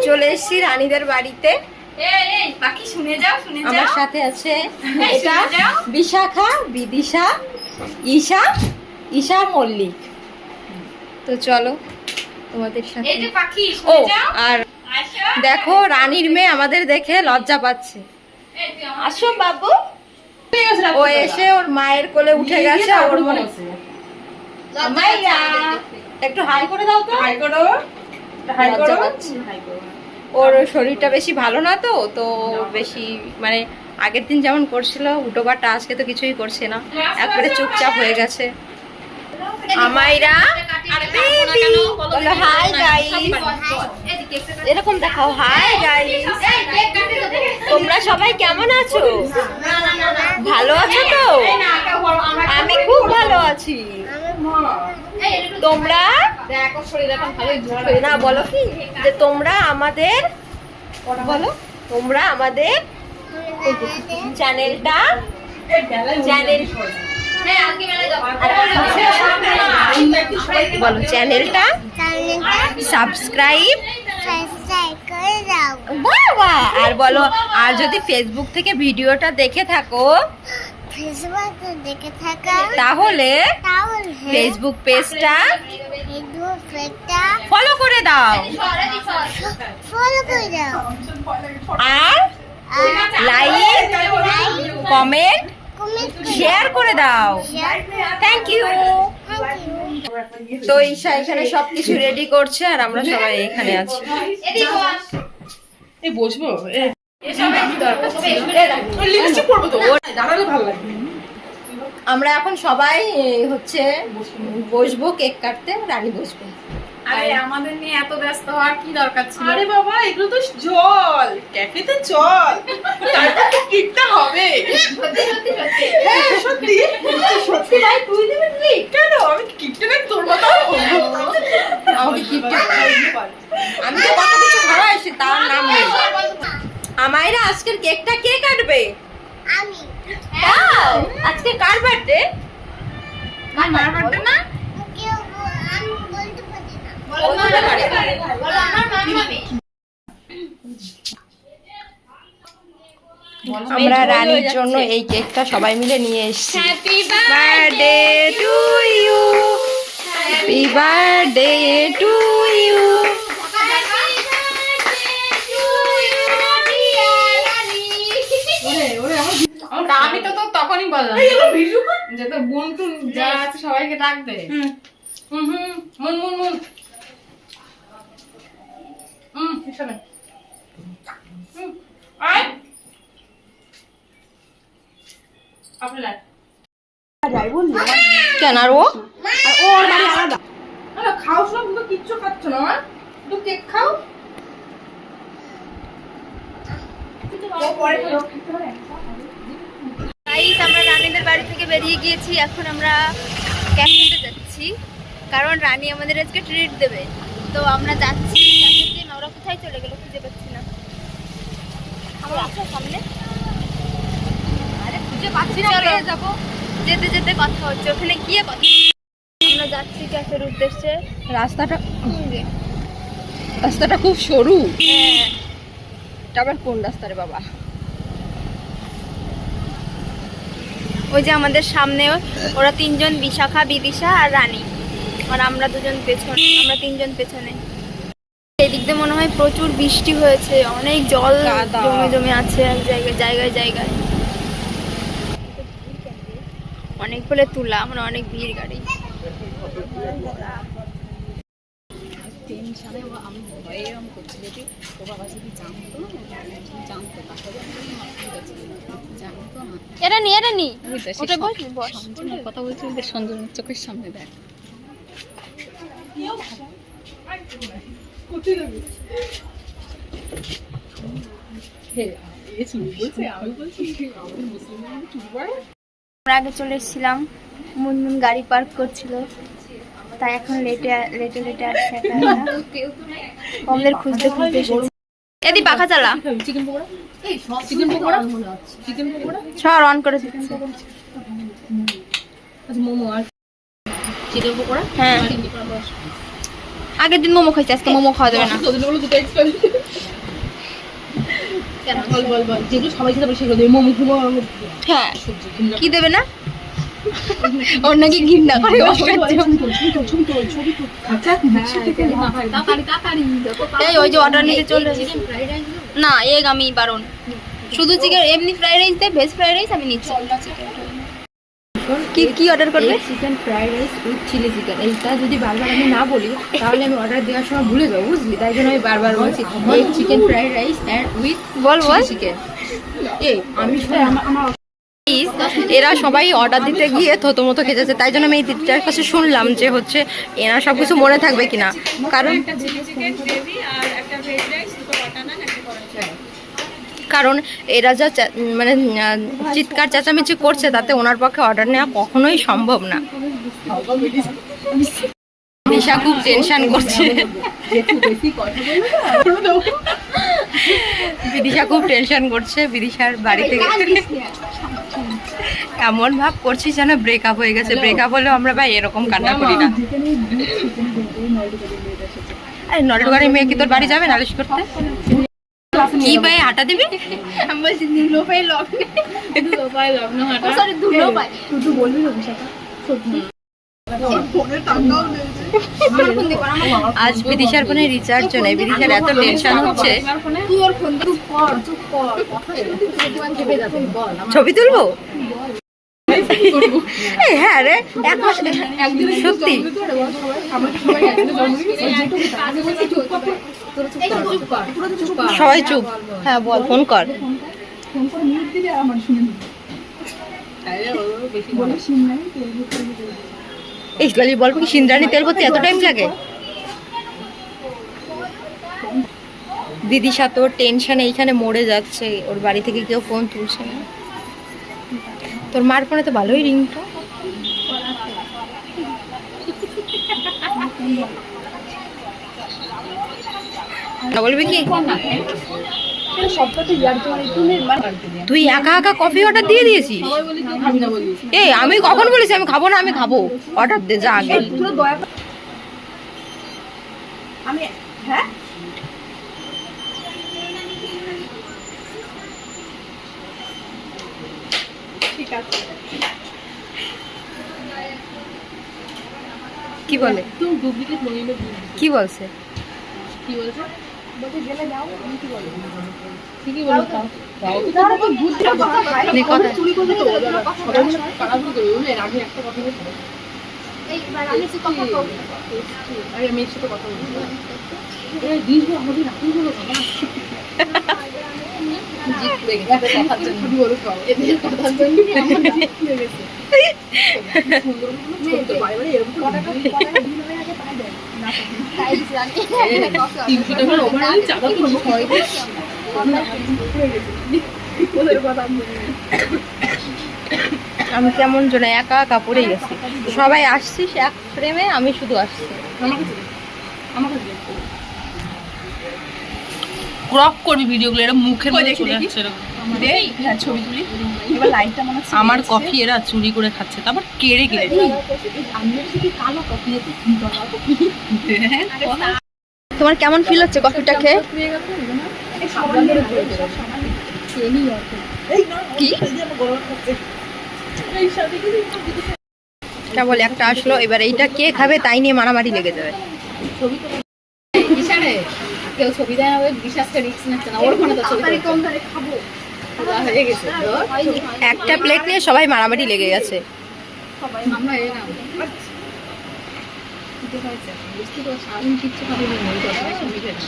চলে এসেছি রানীদের বাড়িতে। বাকি শুনে যাও আমার সাথে আছে এটা বিশাখা, বিদিশা, ঈশা, ঈশা মল্লিক। তো চলো তোমাদের সাথে। এই যে পাখি ও শুনে যাও। আর দেখো রানীর মেয়ে আমাদের দেখে লজ্জা পাচ্ছে। আসো বাবু। ও এসে ওর মায়ের কোলে উঠে গেছে। ওর মনে মাইয়া একটু হাই করে দাও তো। হাই করো, হাই করো। ওর শরীরটা বেশি ভালো না, তো তো বেশি মানে আগের দিন যেমন করছিল উটোপাটা, আজকে তো কিছুই করছে না, একবারে চুপচাপ হয়ে গেছে। আমাইরা বলো হাই গাইস, এরকম দেখাও হাই গাইস। তোমরা সবাই কেমন আছো? ভালো আছো তো? আমি খুব ভালো আছি। তোমরা না বলো কি যে তোমরা আমাদের বলো, তোমরা আমাদের চ্যানেলটা বলো চ্যানেলটা সাবস্ক্রাইব করে দাও বাবা। আর বলো, আর যদি ফেসবুক থেকে ভিডিওটা দেখে থাকো তাহলে ফেসবুক পেজটা ফলো করে দাও আর লাইক কমেন্ট শেয়ার করে দাও। Thank you. তো ঈশা এখানে সবকিছু রেডি করছে আর আমরা সবাই এখানে আছি। বসবো আমরা এখন সবাই হচ্ছে বসবো কেক কাটতে, রানী বসবে। আরে আমাদের নিয়ে এত ব্যস্ত হওয়ার কি দরকার ছিল? আরে বাবা এগুলো তো জল, ক্যাফেতে চল, তারপর তো কেকটা হবে। হ্যাঁ সত্যি সত্যি ভাই, তুই দিবি কেক? কেন আমি কেকটা না তোর মতো আমাকে গিফট আমি তো কত কিছু খাওয়াই সে তার নাম নেই। আমাইরা আজকের কেকটা কে কাটবে? আমি। তাও আজকে কার বার্থডে? কার বার্থডে না? আমরা রানীর জন্য এই কেকটা সবাই মিলে নিয়ে এসেছি। Happy birthday to you, happy birthday to you. আমি তো তখনই বললাম যে তো বোন টুন যারা আছে সবাইকে ডাকবে। মুন মুন মুন এসবে আয় আপনার কেন আর ও ওর বাড়ি আলাদা। আরে খাও সব, তো কিচ্ছু খাচ্ছ না, তো কেক খাও। গাইস আমরা রানীদের বাড়ি থেকে বেরিয়ে গিয়েছি, এখন আমরা ক্যাফেতে যাচ্ছি কারণ রানী আমাদের আজকে ট্রিট দেবে। তো আমরা যাচ্ছি ক্যাফেতে। ওরা কোথায় চলে গেল খুঁজে পাচ্ছি না। আমরা আসার সামনে আরে খুঁজে পাচ্ছি না, চলে যাবো। যেতে যেতে কথা হচ্ছে, ওখানে গিয়ে কথা। আমরা যাচ্ছি ক্যাফের উদ্দেশ্যে। রাস্তাটা খুব সরু। হ্যাঁ, এটা আবার কোন রাস্তা রে বাবা? ওই যে আমাদের সামনে ওরা তিনজন, বিশাখা, বিদিশা আর রানী, আর আমরা দুজন পেছনে, আমরা তিনজন পেছনে। এদিক দিয়ে মনে হয় প্রচুর বৃষ্টি হয়েছে, অনেক জল জমে জমে আছে এক জায়গায় জায়গায় জায়গায়। অনেক বলে তুলা, মানে অনেক ভিড় গাড়ি। এটা নি ওটা বস বস। কথা বলছি সঞ্জনের চোখের সামনে দেখ। আমরা আগে চলে এসেছিলাম, মুনমুন গাড়ি পার্ক করছিল, তাই এখন লেটে লেটে আসছে। আমাদের খুঁজতে খুঁজতে এসেছি। এদি পাখা চালা। Chicken pakora, chicken pakora, chicken pakora সর অন করে দিচ্ছি। আচ্ছা মোমো আর চিকেন পকোড়া। হ্যাঁ আগের দিন মোমো খাইছি, আজকে মোমো খাওয়া যাবে না। তোদের বলো দুটো এক্সট্রা কেন? বল যেগুলো সবাই খেতে পারে সেগুলো দেবে। মোমো খুব হ্যাঁ, কি দেবে না? ওর নাকি ঘৃণা করে এই ওই যে অর্ডার নিতে চলে এসেছি। না, এগ আমি বারণ, শুধু চিকেন। এমনি ফ্রাইড রাইস দেয়, ভেজ ফ্রাইড রাইস আমি নিচ্ছি। কি অর্ডার করবে? Chicken fried rice with chilli chicken. এইটা যদি বারবার আমি না বলি তাহলে আমি অর্ডার দেওয়ার সময় ভুলে যাবো, বুঝলি? তাই জন্য আমি বারবার বলছি এই chicken fried rice and with ball chicken. এই আমি এরা সবাই অর্ডার দিতে গিয়ে থতমতো খেতেছে, তাই জন্য আমি এই দিদিটার কাছে শুনলাম যে হচ্ছে এরা সব কিছু মনে থাকবে কিনা, কারণ এরা যা মানে চিৎকার চেঁচামেচি করছে তাতে ওনার পক্ষে অর্ডার নেওয়া কখনোই সম্ভব না। দিশা খুব টেনশন করছে, বিদিশা খুব টেনশন করছে। বিদিশার বাড়ি থেকে এমন ভাব করছিস যেন ব্রেকআপ হয়ে গেছে। ব্রেকআপ হলেও আমরা ভাই এরকম কান্না করি না। আরে নলডুগারি মেয়ে কি তোর বাড়ি যাবে নালিশ করতে? কি ভাই হাঁটা দিবি? আমি বলছি দুলো পাই লগ্নে, দুলো পাই লগ্ন হাঁটা, সরি দুলো পাই। তুই বলবি না বিষয়টা সত্যি? আজ বিদিশার ফোনে রিচার্জ নেই, বিদিশার এত টেনশন হচ্ছে। ছবি তুলবো? হ্যাঁ রে, সত্যি সবাই চুপ। হ্যাঁ বল, ফোন কর। এই লালি বলবো কি সিন্দ্রানি তেল করতে এত টাইম লাগে? দিদিশা তো টেনশনে এইখানে মরে যাচ্ছে, ওর বাড়ি থেকে কেউ ফোন তুলছে না। তোর মার ফোনে তো ভালোই রিংটা। বলবি কি তুই একা একা কফি অর্ডার দিয়ে দিয়েছিস? এই আমি কখন বলেছি আমি খাবো না? আমি খাবো, অর্ডার দে যা আগে। আমি হ্যাঁ ঠিক আছে। কি বলে? তুমি ডুপ্লিকেট নইলে কি বলছে? কি বলছে? বলতে গেলে যাও। আমি কি বলবো? ঠিকই বলছো। দাও তো বুঝতে কথা ভাই। কথা চুরি করতে তো সবাই কারাগুলো দেবে না। আমি একটা কথা বলবো। এইবার আমি কি কথা বলবো? আরে আমি এর সাথে কথা বলবো। এই দিন আমাদের রাখি হলো না। জিত লেগে গেছে কথার জন্য। ছবি বলো সব। এদের কথার জন্য আমার জিত লেগে গেছে। সুন্দর করে তো বাইরে এরকম কথা দিন হয়ে আগে পাই দেয়। না তাই জানি। 300 টাকা ওভার চাঁদা তো হয়। আমি কেমন যেন একা একা পড়ে গেছি। সবাই আসছিস এক ফ্রেমে, আমি শুধু আসছি। ক্রপ করবি ভিডিওগুলো, এরা মুখের মধ্যে চলে যাচ্ছে এরকম। ছবি তুলি এবার লাইটটা মনে হচ্ছে আমার কফি এরা চুরি করে খাচ্ছে, তারপর কেড়ে কেড়ে। তোমার কেমন ফিল হচ্ছে কফিটা খেয়ে? কি কেবল একটা আসলো, এবার এইটা কে খাবে তাই নিয়ে মারামারি লেগে যাবে। কেউ ছবি দেয় হবে, বিশ্বাসটা রিস্ক নিচ্ছে না। ওর ফোনে তো ছবি খাবো হয়ে গেছে। একটা প্লেট নিয়ে সবাই মারামারি লেগে গেছে। সবাই আমরা এ না বুঝতে তো সারাদিন কিচ্ছু খাবি না, মনে করছে না মিঠে না।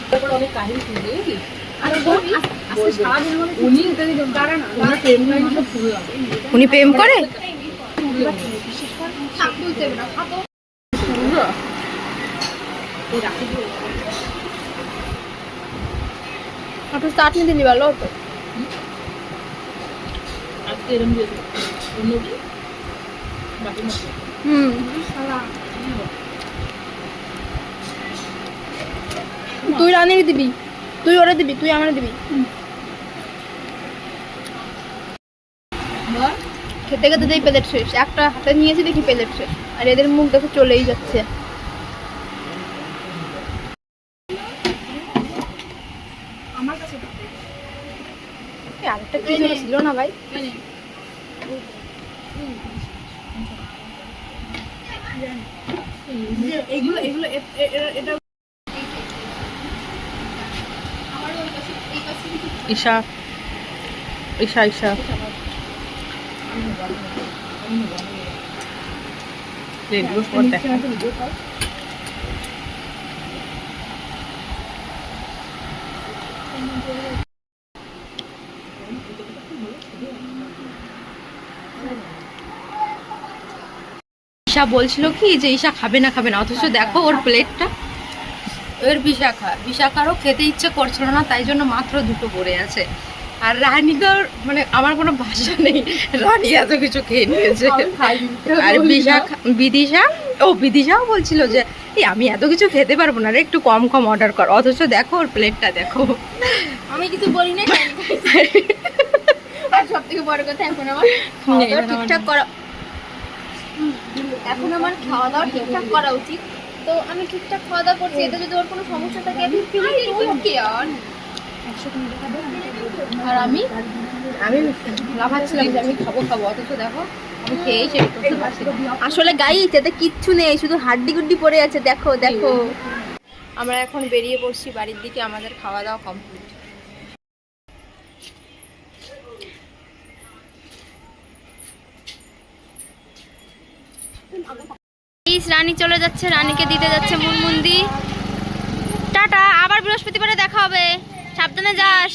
তারপর অনেক কাহিনী শুনবি আর সারাদিন উনি দাঁড়া না, ওনার প্রেম করে ফুল লাগে। উনি প্রেম করে? আপনি চাটনি দিলি ভালো হতো। আজকে এরকম দিয়েছে অন্যদিন বাকি মতো। তুই রানির দিবি, তুই ওরা দিবি, তুই আমার দিবি। খেতে খেতে যেই প্লেট শেষ, একটা হাতে নিয়েছি দেখি প্লেট শেষ, আর এদের মুখ দেখে চলেই যাচ্ছে। আরেকটা কি যেন ছিল না ভাই? এগুলো এগুলো এটা ঈশা ঈশা ঈশা এগুলো পর দেখা। ঈশা বলছিল কি যে ঈশা খাবে না অথচ দেখো ওর প্লেটটা, ওর বিশাখারও খেতে ইচ্ছে করছিল না, তাই জন্য মাত্র দুটো পড়ে আছে। আর রানীদের মানে আমার কোনো ভাষা নেই, রানী এত কিছু খেয়ে নিয়েছে। আর বিদিশাও বলছিল যে এই আমি এত কিছু খেতে পারবো না রে, একটু কম অর্ডার কর, অথচ দেখো ওর প্লেটটা দেখো। আমি কিছু বলি না, আর সব থেকে বড় কথা এখন আমার খাওয়া দাওয়া ঠিকঠাক করা, এখন আমার খাওয়া দাওয়া ঠিকঠাক করা উচিত। তো আমি ঠিকঠাক খাওয়া দাওয়া করছি, এতে যদি ওর কোনো সমস্যা থাকে আমি আর আমি লাফাচ্ছিলাম যে আমি খাবো অথচ দেখো আমি খেয়েই শেষ করতে পারছি না। আসলে গাইস এতে কিচ্ছু নেই, শুধু হাড্ডি গুড্ডি পড়ে আছে, দেখো দেখো। আমরা এখন বেরিয়ে পড়ছি বাড়ির দিকে, আমাদের খাওয়া দাওয়া কমপ্লিট। রানী চলে যাচ্ছে, রানীকে দিতে যাচ্ছে মুনমুন্দি। টাটা, আবার বৃহস্পতিবারে দেখা হবে, সাবধানে যাস।